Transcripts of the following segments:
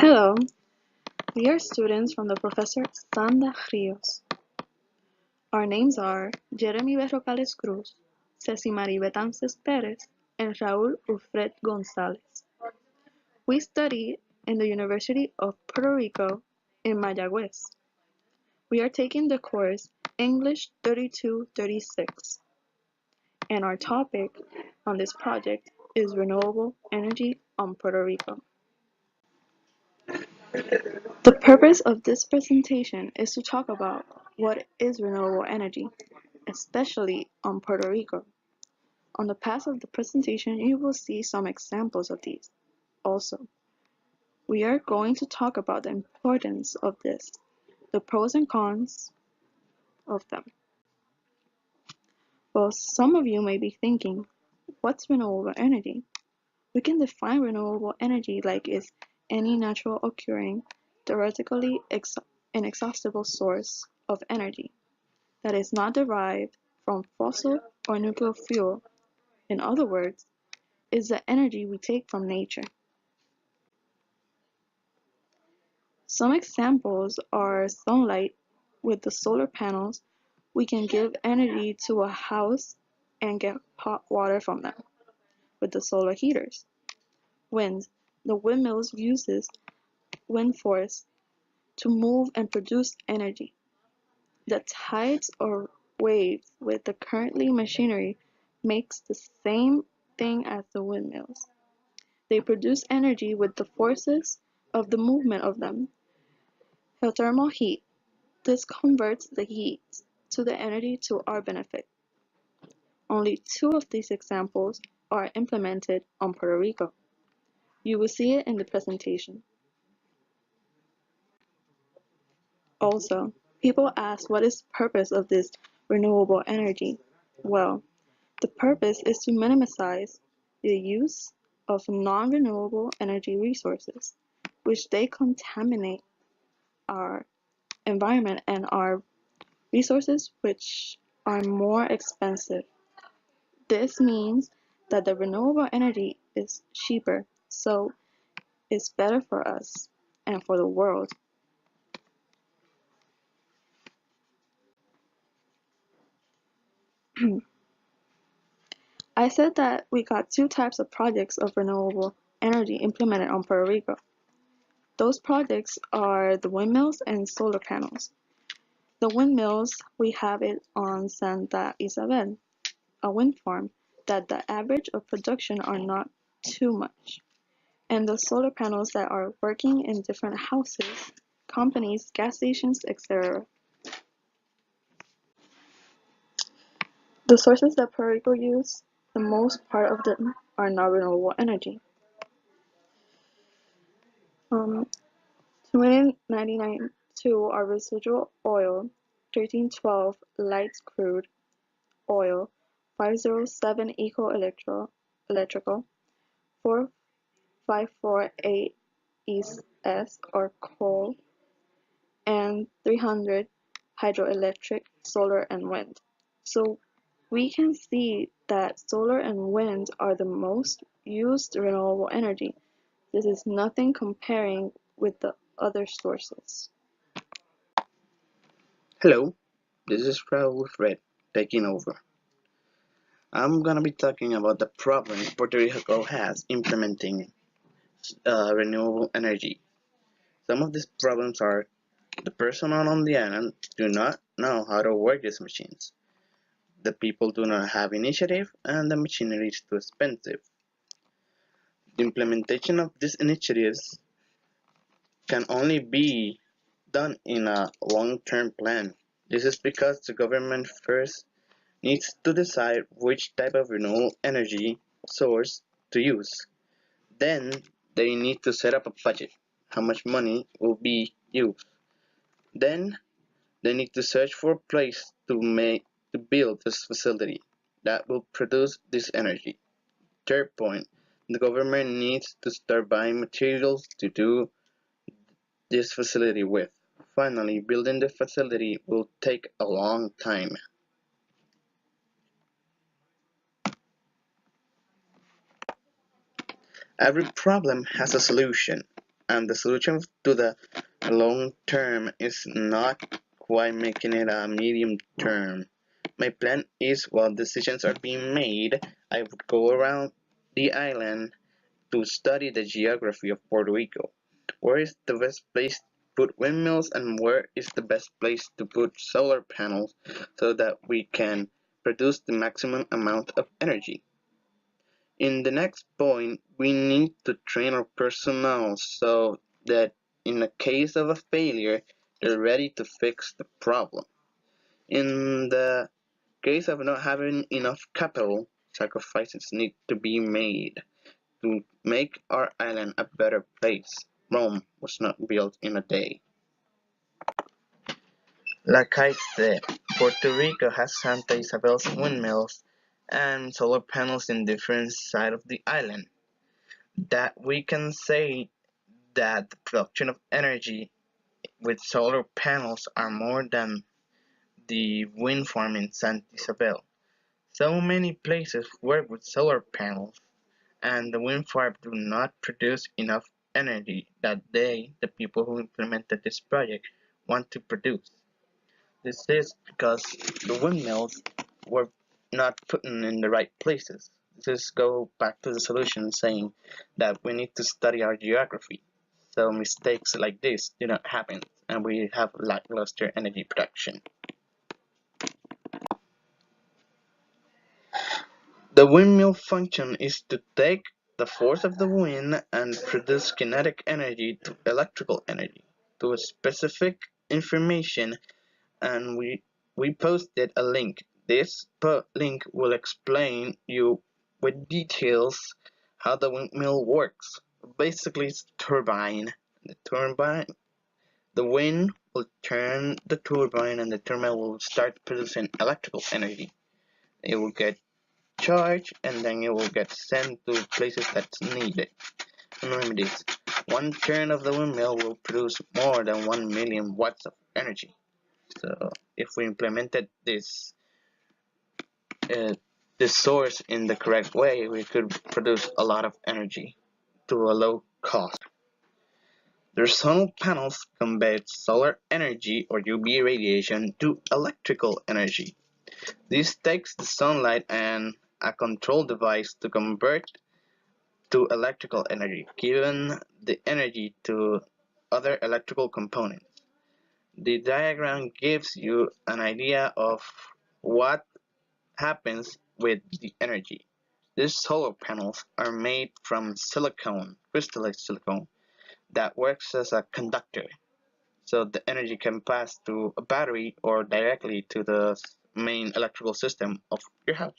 Hello, we are students from the Professor Sanda Rios. Our names are Jeremy Berrocales Cruz, Cecimarie Betances Perez, and Raul Ufret Gonzalez. We study in the University of Puerto Rico in Mayagüez. We are taking the course English 3236, and our topic on this project is renewable energy on Puerto Rico. The purpose of this presentation is to talk about what is renewable energy, especially on Puerto Rico. On the path of the presentation, you will see some examples of these. Also, we are going to talk about the importance of this, the pros and cons of them. Well, some of you may be thinking, what's renewable energy? We can define renewable energy like is any natural occurring, theoretically inexhaustible source of energy that is not derived from fossil or nuclear fuel. In other words, is the energy we take from nature. Some examples are sunlight. With the solar panels, we can give energy to a house and get hot water from them with the solar heaters. Wind. The windmills uses wind force to move and produce energy. The tides or waves with the currently machinery makes the same thing as the windmills. They produce energy with the forces of the movement of them. Geothermal heat. This converts the heat to the energy to our benefit. Only two of these examples are implemented on Puerto Rico. You will see it in the presentation. Also, people ask what is the purpose of this renewable energy? Well, the purpose is to minimize the use of non-renewable energy resources, which they contaminate our environment and our resources which are more expensive. This means that the renewable energy is cheaper, so it's better for us and for the world. I said that we got two types of projects of renewable energy implemented on Puerto Rico. Those projects are the windmills and solar panels. The windmills, we have it on Santa Isabel, a wind farm that the average of production are not too much. And the solar panels that are working in different houses, companies, gas stations, etc. The sources that Puerto Rico use, the most part of them are not renewable energy. 292 are residual oil, 1312 light crude oil, 507 electrical, 4548 ES or coal, and 300 hydroelectric, solar, and wind. So we can see that solar and wind are the most used renewable energy. This is nothing comparing with the other sources. Hello, this is Raul Ufret taking over. I'm gonna be talking about the problems Puerto Rico has implementing renewable energy. Some of these problems are the personnel on the island do not know how to work these machines. The people do not have initiative and the machinery is too expensive. The implementation of these initiatives can only be done in a long-term plan. This is because the government first needs to decide which type of renewable energy source to use. Then they need to set up a budget, how much money will be used. Then they need to search for a place to build this facility that will produce this energy. Third point, the government needs to start buying materials to do this facility with. Finally, building the facility will take a long time. Every problem has a solution, and the solution to the long term is not quite making it a medium term. My plan is while decisions are being made, I would go around the island to study the geography of Puerto Rico. Where is the best place to put windmills and where is the best place to put solar panels so that we can produce the maximum amount of energy? In the next point, we need to train our personnel so that in the case of a failure, they're ready to fix the problem. In the case of not having enough capital, sacrifices need to be made to make our island a better place. Rome was not built in a day. Like I said, Puerto Rico has Santa Isabel's windmills and solar panels in different sides of the island. That we can say that the production of energy with solar panels are more than the wind farm in Santa Isabel. So many places work with solar panels and the wind farm do not produce enough energy that the people who implemented this project, want to produce. This is because the windmills were not put in the right places. This go back to the solution saying that we need to study our geography so mistakes like this do not happen and we have lackluster energy production. The windmill function is to take the force of the wind and produce kinetic energy to electrical energy to a specific information, and we posted a link. This link will explain you with details how the windmill works. Basically, it's a turbine. The wind will turn the turbine, and the turbine will start producing electrical energy. It will get charged, and then it will get sent to places that's needed. Remember this: one turn of the windmill will produce more than 1 million watts of energy. So if we implemented uh, this source in the correct way, we could produce a lot of energy to a low cost. The solar panels convert solar energy or UV radiation to electrical energy. This takes the sunlight and a control device to convert to electrical energy, giving the energy to other electrical components. The diagram gives you an idea of what happens with the energy. These solar panels are made from silicone, crystallized silicone, that works as a conductor, so the energy can pass through a battery or directly to the main electrical system of your house.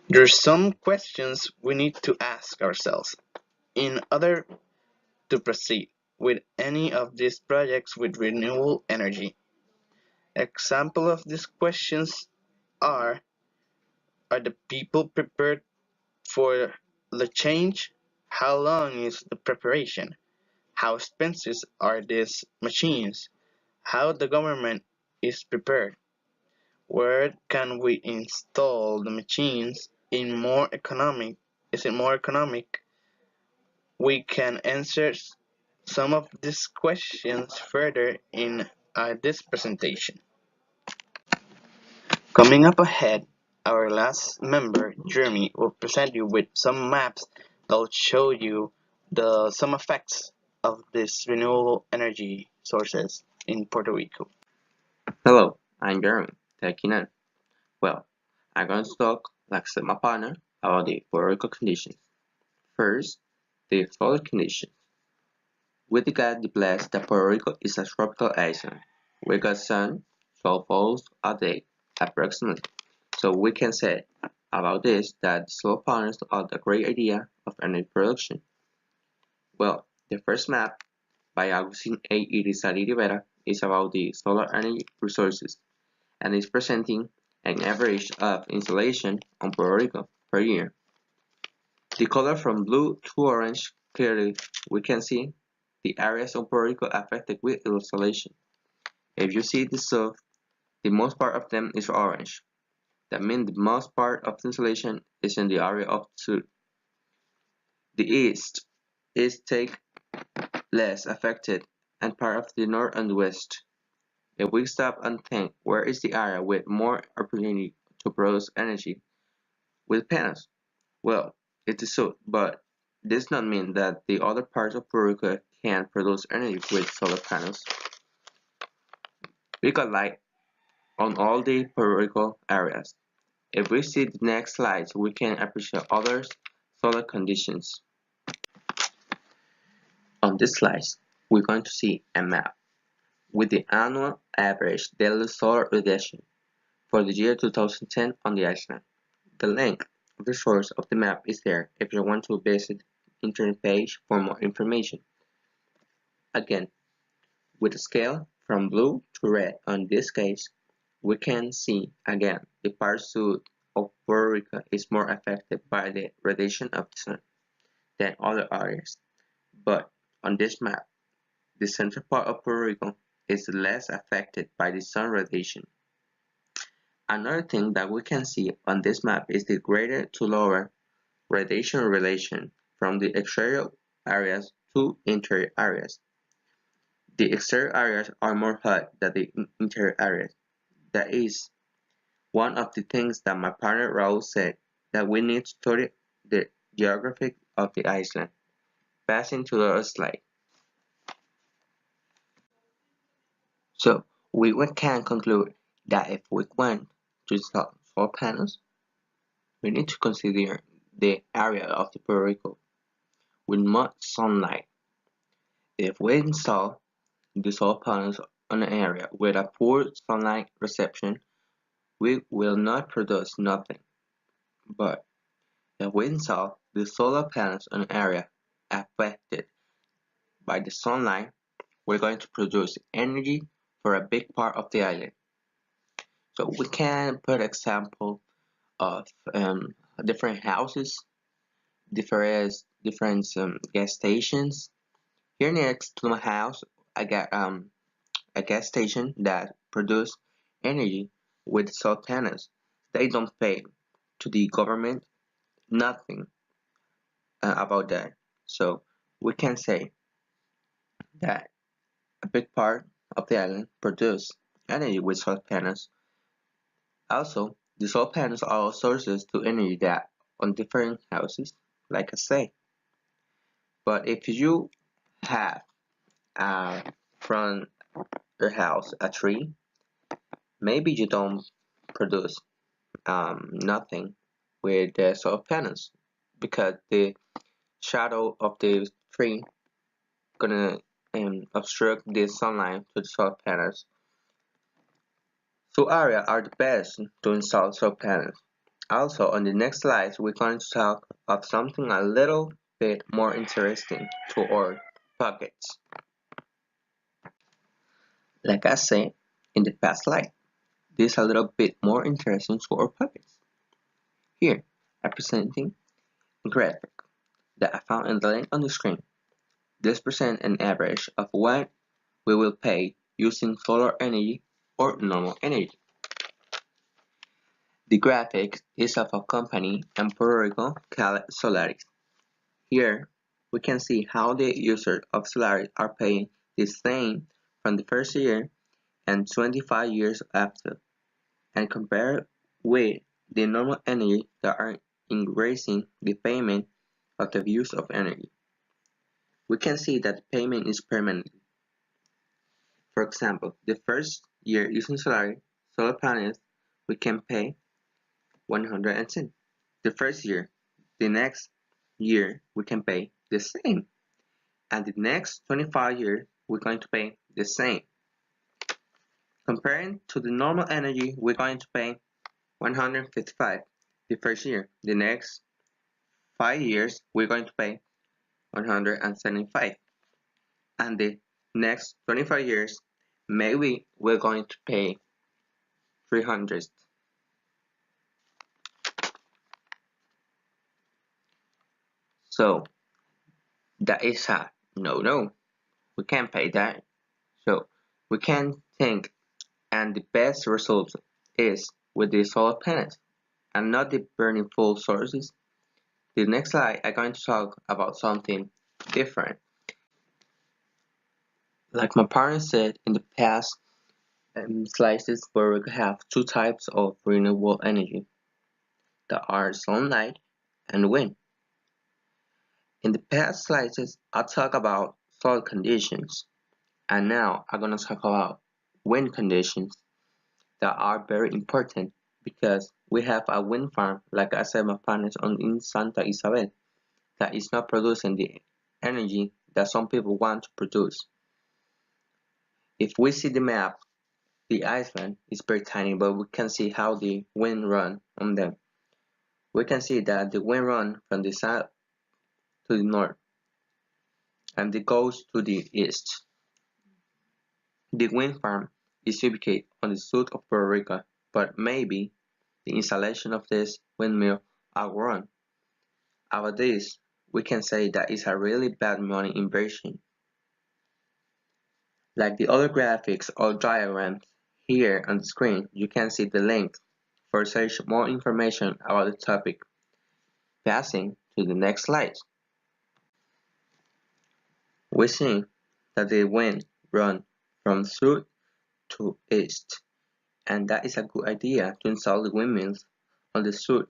There's some questions we need to ask ourselves in order to proceed with any of these projects with renewable energy. Example of these questions are are the people prepared for the change? How long is the preparation? How expensive are these machines? How the government is prepared? Where can we install the machines in more economic? Is it more economic? We can answer some of these questions further in this presentation. Coming up ahead, our last member, Jeremy, will present you with some maps that will show you some effects of these renewable energy sources in Puerto Rico. Hello, I'm Jeremy, taking in. Well, I'm going to talk, like said my partner, about the Puerto Rico conditions. First, the solar conditions. We got the blast that Puerto Rico is a tropical island. We got sun 12 hours a day, approximately. So we can say about this that the solar panels are a great idea of energy production. Well, the first map by Agustin A. Irizarry Rivera is about the solar energy resources and is presenting an average of installation on Puerto Rico per year. The color from blue to orange clearly we can see the areas of Puerto Rico affected with installation. If you see the south, the most part of them is orange. That means the most part of the installation is in the area of the south. The east is take less affected and part of the north and west. If we stop and think, where is the area with more opportunity to produce energy with panels? Well, it is so, but this does not mean that the other parts of Puerto Rico can't produce energy with solar panels. We got light on all the Puerto Rico areas. If we see the next slides, we can appreciate other solar conditions. On this slide, we're going to see a map with the annual average daily solar radiation for the year 2010 on the island. The link of the source of the map is there if you want to visit the internet page for more information. Again, with a scale from blue to red on this case, we can see again the part south of Puerto Rico is more affected by the radiation of the sun than other areas. But on this map, the central part of Puerto Rico is less affected by the sun radiation. Another thing that we can see on this map is the greater to lower radiation relation from the exterior areas to interior areas. The exterior areas are more hot than the interior areas. That is one of the things that my partner Raul said, that we need to study the geography of the island. Passing to the slide. So we can conclude that if we want to install solar panels, we need to consider the area of the Puerto Rico with much sunlight. If we install the solar panels on an area with a poor sunlight reception, we will not produce nothing. But if we install the solar panels on an area affected by the sunlight, we're going to produce energy for a big part of the island. So we can put example of different houses, different gas stations. Here next to my house, I got a gas station that produce energy with solar panels. They don't pay to the government nothing about that. So we can say that a big part of the island produce energy with solar panels. Also, the solar panels are sources to energy that on different houses, like I say. But if you have from your house a tree, maybe you don't produce nothing with the solar panels because the shadow of the tree gonna obstruct the sunlight to the solar panels. So area are the best to install solar panels. Also, on the next slides, we're going to talk of something a little bit more interesting to our pockets. Like I said in the past slide, this is a little bit more interesting to our pockets. Here, I'm presenting a graphic that I found in the link on the screen. This presents an average of what we will pay using solar energy or normal energy. The graphic is of a company in Puerto Rico called Solaris. Here, we can see how the users of Solaris are paying the same from the first year and 25 years after, and compare with the normal energy that are increasing the payment of the use of energy. We can see that the payment is permanent. For example, the first year using solar panels, we can pay 110. The first year, the next year, we can pay the same. And the next 25 years, we're going to pay the same. Comparing to the normal energy, we're going to pay 155 the first year. The next 5 years, we're going to pay 175. And the next 25 years, maybe we're going to pay 300. So that is a no. We can't pay that. So we can think, and the best result is with the solar panels and not the burning fuel sources. The next slide I'm going to talk about something different. Like my partner said in the past slices, where we have two types of renewable energy that are sunlight and wind. In the past slices, I talked about soil conditions, and now I'm gonna talk about wind conditions that are very important because we have a wind farm, like I said, my partners on in Santa Isabel, that is not producing the energy that some people want to produce. If we see the map, the island is very tiny, but we can see how the wind run on them. We can see that the wind run from the south to the north and it goes to the east. The wind farm is ubicated on the south of Puerto Rico, but maybe the installation of this windmill outrun. About this, we can say that it's a really bad money inversion. Like the other graphics or diagrams here on the screen, you can see the link for search more information about the topic. Passing to the next slide. We see that the wind runs from south to east, and that is a good idea to install the windmills on the south,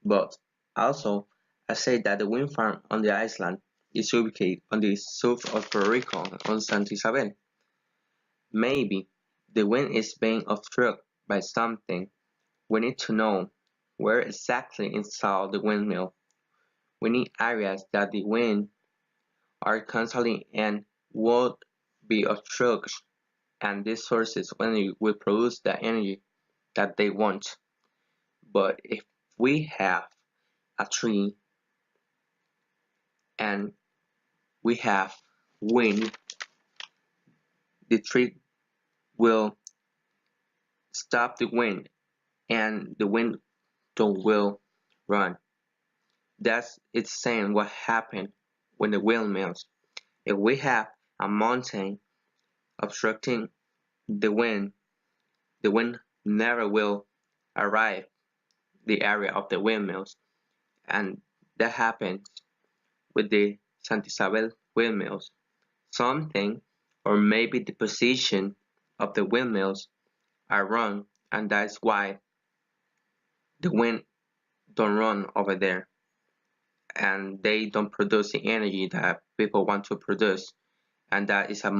but also I say that the wind farm on the island is ubicated on the south of Puerto Rico on Santa Isabel. Maybe the wind is being obstructed by something. We need to know where exactly install the windmill. We need areas that the wind are constantly and would be obstructed, and these sources only will produce the energy that they want. But if we have a tree and we have wind, the tree will stop the wind and the wind don't will run. That's it's saying what happened when the windmills. If we have a mountain obstructing the wind never will arrive the area of the windmills, and that happens with the Santa Isabel windmills. Something, or maybe the position of the windmills are wrong, and that's why the wind don't run over there, and they don't produce the energy that people want to produce, and that is a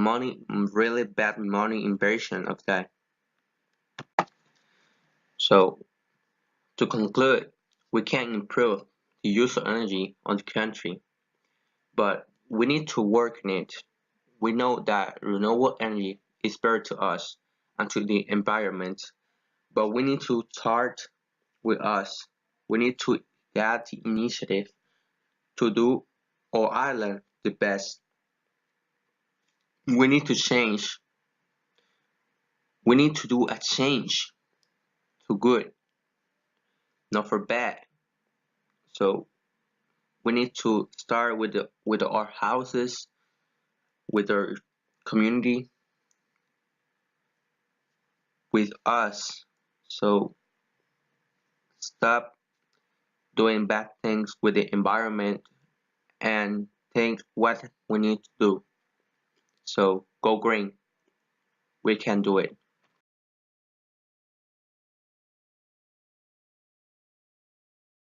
really bad money inversion of that. So to conclude, we can improve the use of energy on the country, but we need to work on it. We know that renewable energy is better to us and to the environment, but we need to start with us. We need to get the initiative to do our island the best. We need to change. We need to do a change to good, not for bad. So we need to start with our houses, with our community, with us. So stop doing bad things with the environment and think what we need to do. So go green. We can do it.